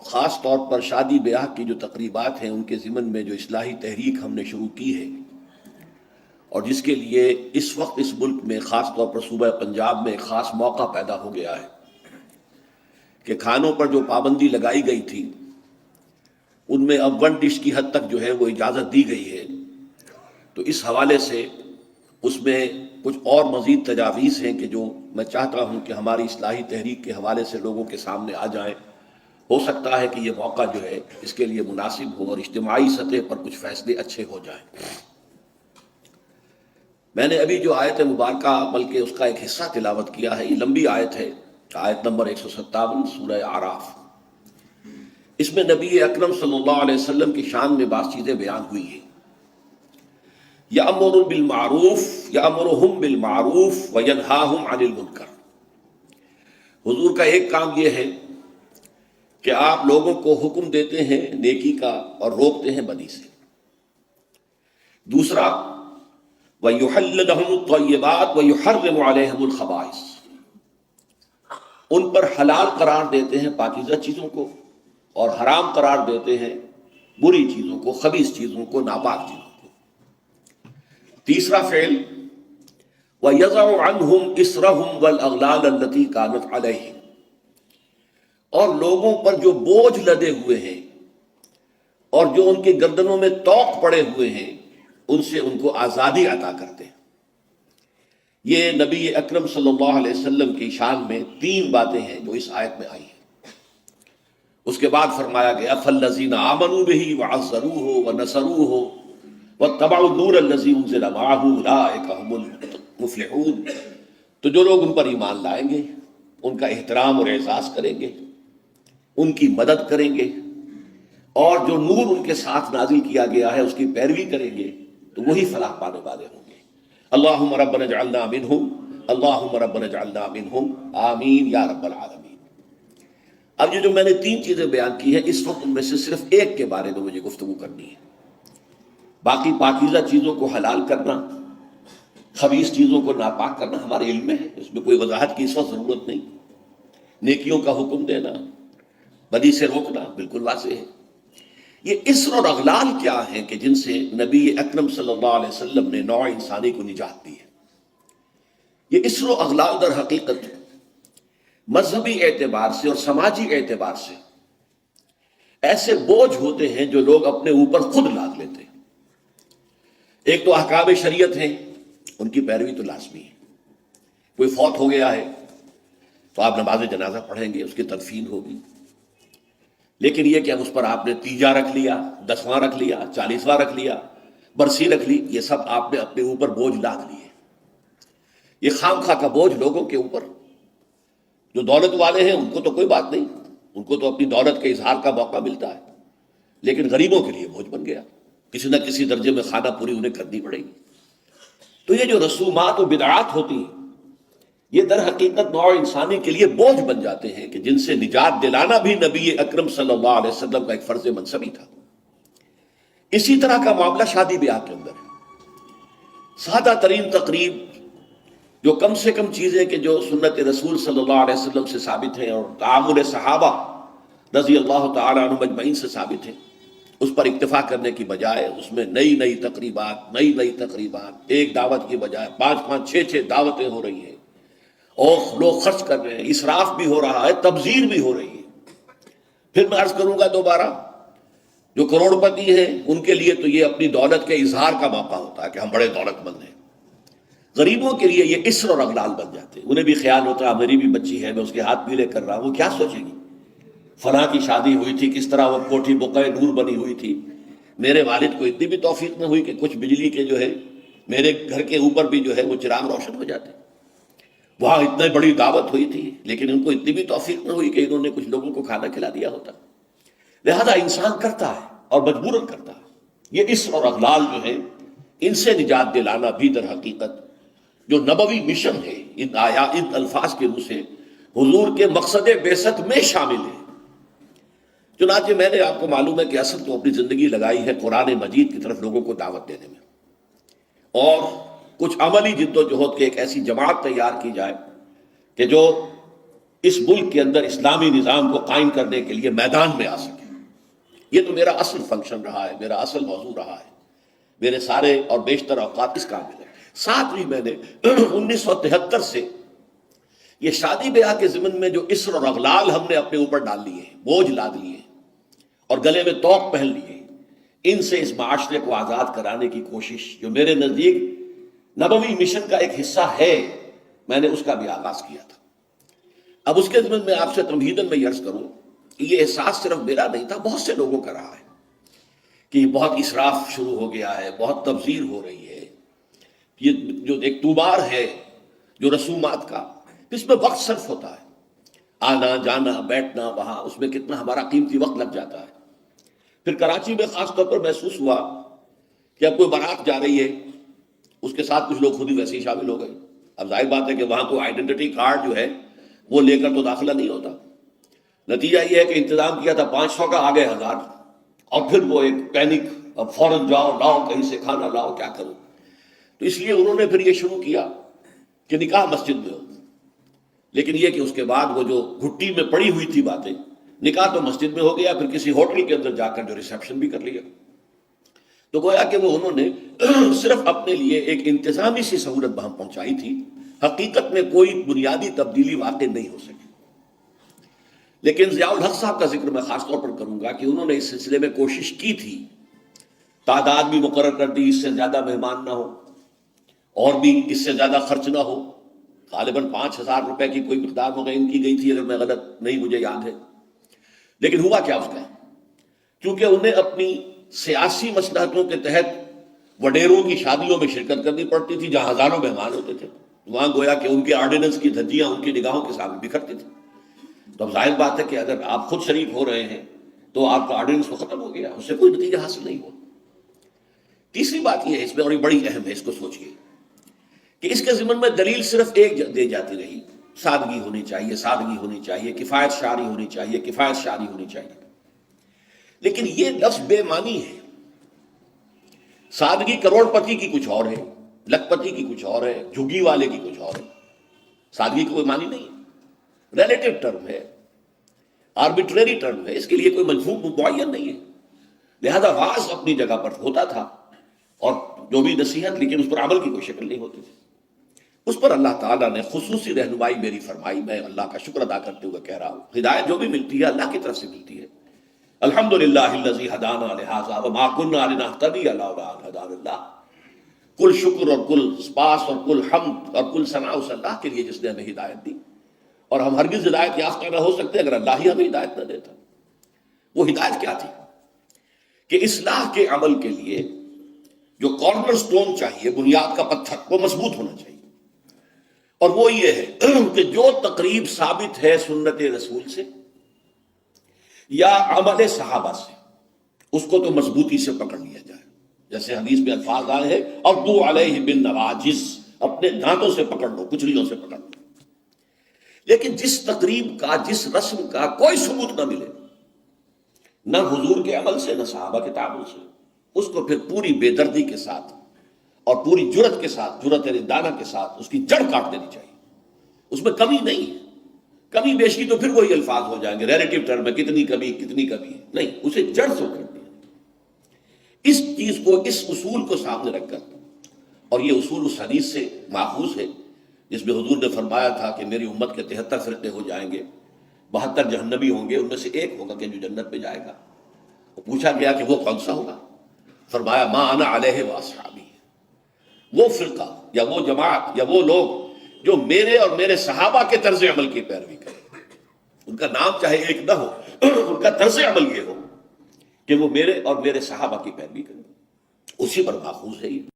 خاص طور پر شادی بیاہ کی جو تقریبات ہیں ان کے ضمن میں جو اصلاحی تحریک ہم نے شروع کی ہے، اور جس کے لیے اس وقت اس ملک میں خاص طور پر صوبہ پنجاب میں ایک خاص موقع پیدا ہو گیا ہے کہ کھانوں پر جو پابندی لگائی گئی تھی ان میں اب ون ڈش کی حد تک جو ہے وہ اجازت دی گئی ہے، تو اس حوالے سے اس میں کچھ اور مزید تجاویز ہیں کہ جو میں چاہتا ہوں کہ ہماری اصلاحی تحریک کے حوالے سے لوگوں کے سامنے آ جائیں۔ ہو سکتا ہے کہ یہ موقع جو ہے اس کے لیے مناسب ہو اور اجتماعی سطح پر کچھ فیصلے اچھے ہو جائیں۔ میں نے ابھی جو آیت مبارکہ بلکہ اس کا ایک حصہ تلاوت کیا ہے، یہ لمبی آیت ہے، آیت نمبر 157 سورہ اعراف۔ اس میں نبی اکرم صلی اللہ علیہ وسلم کی شان میں بعض چیزیں بیان ہوئی ہیں۔ یأمر بالمعروف یأمرہم بالمعروف وینہاہم عن المنکر۔ حضور کا ایک کام یہ ہے کہ آپ لوگوں کو حکم دیتے ہیں نیکی کا اور روکتے ہیں بدی سے۔ دوسرا وَيُحِلُّ لَهُمُ الطَّيِّبَاتِ وَيُحَرِّمُ عَلَيْهِمُ الْخَبَائِثَ۔ ان پر حلال قرار دیتے ہیں پاکیزہ چیزوں کو اور حرام قرار دیتے ہیں بری چیزوں کو، خبیث چیزوں کو، ناپاک چیزوں کو۔ تیسرا فعل وَيَضَعُ عَنْهُمْ إِصْرَهُمْ وَالْأَغْلَالَ الَّتِي كَانَتْ عَلَيْهِمْ، اور لوگوں پر جو بوجھ لدے ہوئے ہیں اور جو ان کے گردنوں میں طوق پڑے ہوئے ہیں ان سے ان کو آزادی عطا کرتے ہیں۔ یہ نبی اکرم صلی اللہ علیہ وسلم کی شان میں تین باتیں ہیں جو اس آیت میں آئی ہیں۔ اس کے بعد فرمایا گیا فَالَّذِينَ آمَنُوا بِهِ وَعَزَّرُوهُ وَنَصَرُوهُ وَاتَّبَعُوا النُّورَ الَّذِي أُنزِلَ مَعَهُ أُولَٰئِكَ هُمُ الْمُفْلِحُونَ۔ تو جو لوگ ان پر ایمان لائیں گے، ان کا احترام اور اعزاز کریں گے، ان کی مدد کریں گے، اور جو نور ان کے ساتھ نازل کیا گیا ہے اس کی پیروی کریں گے، تو وہی فلاح پانے والے ہوں گے۔ اللہم ربنا اجعلنا منہم، اللہم ربنا اجعلنا منہم، آمین یا رب العالمین۔ اب یہ جو میں نے تین چیزیں بیان کی ہیں، اس وقت ان میں سے صرف ایک کے بارے میں مجھے گفتگو کرنی ہے۔ باقی پاکیزہ چیزوں کو حلال کرنا، خبیث چیزوں کو ناپاک کرنا ہمارے علم میں ہے، اس میں کوئی وضاحت کی اس وقت ضرورت نہیں۔ نیکیوں کا حکم دینا، بدی سے روکنا بالکل واضح ہے۔ یہ اسر اور اغلال کیا ہیں کہ جن سے نبی اکرم صلی اللہ علیہ وسلم نے نوع انسانی کو نجات دی ہے؟ یہ اسر و اغلال در حقیقت مذہبی اعتبار سے اور سماجی اعتبار سے ایسے بوجھ ہوتے ہیں جو لوگ اپنے اوپر خود لاد لیتے ہیں۔ ایک تو احکام شریعت ہیں، ان کی پیروی تو لازمی ہے۔ کوئی فوت ہو گیا ہے تو آپ نماز جنازہ پڑھیں گے، اس کی تدفین ہوگی، لیکن یہ کہ اب اس پر آپ نے تیجا رکھ لیا، 10واں رکھ لیا، 40واں رکھ لیا، برسی رکھ لی، یہ سب آپ نے اپنے اوپر بوجھ لاد لیے۔ یہ خام خواہ کا بوجھ لوگوں کے اوپر، جو دولت والے ہیں ان کو تو کوئی بات نہیں، ان کو تو اپنی دولت کے اظہار کا موقع ملتا ہے، لیکن غریبوں کے لیے بوجھ بن گیا، کسی نہ کسی درجے میں خانہ پوری انہیں کرنی پڑے گی۔ تو یہ جو رسومات و بدعات ہوتی ہیں، یہ در حقیقت نوع انسانی کے لیے بوجھ بن جاتے ہیں کہ جن سے نجات دلانا بھی نبی اکرم صلی اللہ علیہ وسلم کا ایک فرض منصبی تھا۔ اسی طرح کا معاملہ شادی بیاہ کے اندر ہے۔ سادہ ترین تقریب، جو کم سے کم چیزیں کہ جو سنت رسول صلی اللہ علیہ وسلم سے ثابت ہیں اور تعامل صحابہ رضی اللہ تعالی عنہم اجمعین سے ثابت ہیں، اس پر اکتفا کرنے کی بجائے اس میں نئی تقریبات، ایک دعوت کی بجائے 5 6 دعوتیں ہو رہی ہیں، اور لوگ خرچ کر رہے ہیں، اسراف بھی ہو رہا ہے، تبذیر بھی ہو رہی ہے۔ پھر میں عرض کروں گا دوبارہ، جو کروڑ پتی ہیں ان کے لیے تو یہ اپنی دولت کے اظہار کا موقع ہوتا ہے کہ ہم بڑے دولت مند ہیں۔ غریبوں کے لیے یہ اسر اور اغلال بن جاتے ہیں۔ انہیں بھی خیال ہوتا ہے میری بھی بچی ہے، میں اس کے ہاتھ پیلے کر رہا ہوں، وہ کیا سوچے گی، فلاں کی شادی ہوئی تھی، کس طرح وہ کوٹھی بقعہ نور بنی ہوئی تھی، میرے والد کو اتنی بھی توفیق نہ ہوئی کہ کچھ بجلی کے جو ہے میرے گھر کے اوپر بھی جو ہے وہ چراغ روشن ہو جاتے، وہاں اتنی بڑی دعوت ہوئی تھی لیکن ان کو اتنی بھی توفیق نہ ہوئی کہ انہوں نے کچھ لوگوں کو کھانا کھلا دیا ہوتا۔ لہذا انسان کرتا ہے اور مجبوراً کرتا ہے۔ یہ اسر اور اغلال جو ہے ان سے نجات دلانا بھی در حقیقت جو نبوی مشن ہے، ان الفاظ کے روح سے حضور کے مقصد بعثت میں شامل ہے۔ چنانچہ میں نے آپ کو معلوم ہے کہ اصل تو اپنی زندگی لگائی ہے قرآن مجید کی طرف لوگوں کو دعوت دینے میں، اور کچھ عملی جد و جہد کے ایک ایسی جماعت تیار کی جائے کہ جو اس ملک کے اندر اسلامی نظام کو قائم کرنے کے لیے میدان میں آ سکے. یہ تو میرا اصل فنکشن رہا ہے، میرا اصل موضوع رہا ہے، میرے سارے اور بیشتر اوقات اس کام میں. ساتھ بھی میں نے 1973 سے یہ شادی بیاہ کے ضمن میں جو اسر اور اغلال ہم نے اپنے اوپر ڈال لیے ہیں، بوجھ لاد لیے ہیں اور گلے میں طوق پہن لیے ہیں، ان سے اس معاشرے کو آزاد کرانے کی کوشش جو میرے نزدیک نبوی مشن کا ایک حصہ ہے، میں نے اس کا بھی آغاز کیا تھا. اب اس کے ضمن میں آپ سے تمہیداً میں عرض کروں کہ یہ احساس صرف میرا نہیں تھا، بہت سے لوگوں کا رہا ہے کہ بہت اسراف شروع ہو گیا ہے، بہت تبذیر ہو رہی ہے. یہ جو ایک توبار ہے جو رسومات کا، اس میں وقت صرف ہوتا ہے، آنا جانا بیٹھنا وہاں، اس میں کتنا ہمارا قیمتی وقت لگ جاتا ہے. پھر کراچی میں خاص طور پر محسوس ہوا کہ اب کوئی بارات جا رہی ہے، اس کے ساتھ کچھ لوگ خود ہی ویسے ہی شامل ہو گئے. اب ظاہر بات ہے کہ وہاں کوئی آئیڈینٹی کارڈ جو ہے وہ لے کر تو داخلہ نہیں ہوتا. نتیجہ یہ ہے کہ انتظام کیا تھا 500 کا، آگے 1000، اور پھر وہ ایک پینک، اب فوراً جاؤ لاؤ کہیں سے کھانا لاؤ، کیا کروں. تو اس لیے انہوں نے پھر یہ شروع کیا کہ نکاح مسجد میں ہو. لیکن یہ کہ اس کے بعد وہ جو گھٹی میں پڑی ہوئی تھی باتیں، نکاح تو مسجد میں ہو گیا، پھر کسی ہوٹل کے اندر جا کر جو ریسیپشن بھی کر لیا. تو گویا کہ وہ انہوں نے صرف اپنے لیے ایک انتظامی سی سہولت وہاں پہنچائی تھی، حقیقت میں کوئی بنیادی تبدیلی واقع نہیں ہو سکی. لیکن ضیاء الحق صاحب کا ذکر میں خاص طور پر کروں گا کہ انہوں نے اس سلسلے میں کوشش کی تھی، تعداد بھی مقرر کر دی، اس سے زیادہ مہمان نہ ہو اور بھی اس سے زیادہ خرچ نہ ہو. غالباً 5000 روپے کی کوئی مقدار متعین کی گئی تھی، اگر میں غلط نہیں مجھے یاد ہے. لیکن ہوا کیا اس کا، کیونکہ انہیں اپنی سیاسی مصلحتوں کے تحت وڈیروں کی شادیوں میں شرکت کرنی پڑتی تھی جہاں ہزاروں مہمان ہوتے تھے. وہاں گویا کہ ان کے آرڈیننس کی دھجیاں ان کی نگاہوں کے سامنے بکھرتی تھی. تو اب ظاہر بات ہے کہ اگر آپ خود شریک ہو رہے ہیں تو آپ کا آرڈیننس تو ختم ہو گیا، اس سے کوئی نتیجہ حاصل نہیں ہوا. تیسری بات یہ ہے اس میں، اور یہ بڑی اہم ہے، اس کو سوچئے کہ اس کے ضمن میں دلیل صرف ایک دے جاتی رہی، سادگی ہونی چاہیے، سادگی ہونی چاہیے، کفایت شعاری ہونی چاہیے، کفایت شعاری ہونی چاہیے. لیکن یہ لفظ بے معنی ہے. سادگی کروڑ پتی کی کچھ اور ہے، لکھ پتی کی کچھ اور ہے، جھگی والے کی کچھ اور ہے. سادگی کی کوئی معنی نہیں ہے، ریلیٹو ٹرم ہے، آربیٹریری ٹرم ہے، اس کے لیے کوئی مفہوم معین نہیں ہے. لہذا واعظ اپنی جگہ پر ہوتا تھا اور جو بھی نصیحت، لیکن اس پر عمل کی کوئی شکل نہیں ہوتی تھی. اس پر اللہ تعالیٰ نے خصوصی رہنمائی میری فرمائی. میں اللہ کا شکر ادا کرتے ہوئے کہہ رہا ہوں، ہدایت جو بھی ملتی ہے اللہ کی طرف سے ملتی ہے. الحمدللہ الذی ہدانا لہذا وما کنا لنہتدی لولا ان ہدانا اللہ. کل شکر اور کل سپاس اور کل حمد اور کل ثنا اس اللہ کے لیے جس نے ہمیں ہدایت دی، اور ہم ہرگز ہدایت یافتہ نہ ہو سکتے اگر اللہ ہی ہمیں ہدایت نہ دیتا. وہ ہدایت کیا تھی کہ اصلاح کے عمل کے لیے جو کارنر سٹون چاہیے، بنیاد کا پتھر، وہ مضبوط ہونا چاہیے. اور وہ یہ ہے کہ جو تقریب ثابت ہے سنت رسول سے یا عمل صحابہ سے، اس کو تو مضبوطی سے پکڑ لیا جائے. جیسے حدیث میں الفاظ آئے ہیں، عضوا علیہ بالنواجذ، اپنے دانتوں سے پکڑ لو، کچلیوں سے پکڑ لو. لیکن جس تقریب کا، جس رسم کا کوئی ثبوت نہ ملے، نہ حضور کے عمل سے نہ صحابہ کے تعامل سے، اس کو پھر پوری بے دردی کے ساتھ اور پوری جرت کے ساتھ، جرت رندانہ کے ساتھ اس کی جڑ کاٹ دینی چاہیے. اس میں کمی نہیں ہے. کمی بیشی تو پھر وہی الفاظ ہو جائیں گے ریلیٹو ٹرم میں، کتنی کمی کتنی کمی ہے، نہیں، اسے جڑ سے اکھڑ دیا. اس چیز کو، اس اصول کو سامنے رکھ کر، اور یہ اصول اس حدیث سے ماخوذ ہے جس میں حضور نے فرمایا تھا کہ میری امت کے 73 فرقے ہو جائیں گے، 72 جہنمی ہوں گے، ان میں سے ایک ہوگا کہ جو جنت میں جائے گا. پوچھا گیا کہ وہ کون سا ہوگا؟ فرمایا ما انا علیہ واصحابی، وہ فرقہ یا وہ جماعت یا وہ لوگ جو میرے اور میرے صحابہ کے طرز عمل کی پیروی کریں. ان کا نام چاہے ایک نہ ہو، ان کا طرز عمل یہ ہو کہ وہ میرے اور میرے صحابہ کی پیروی کریں. اسی پر ماخوذ ہے یہ.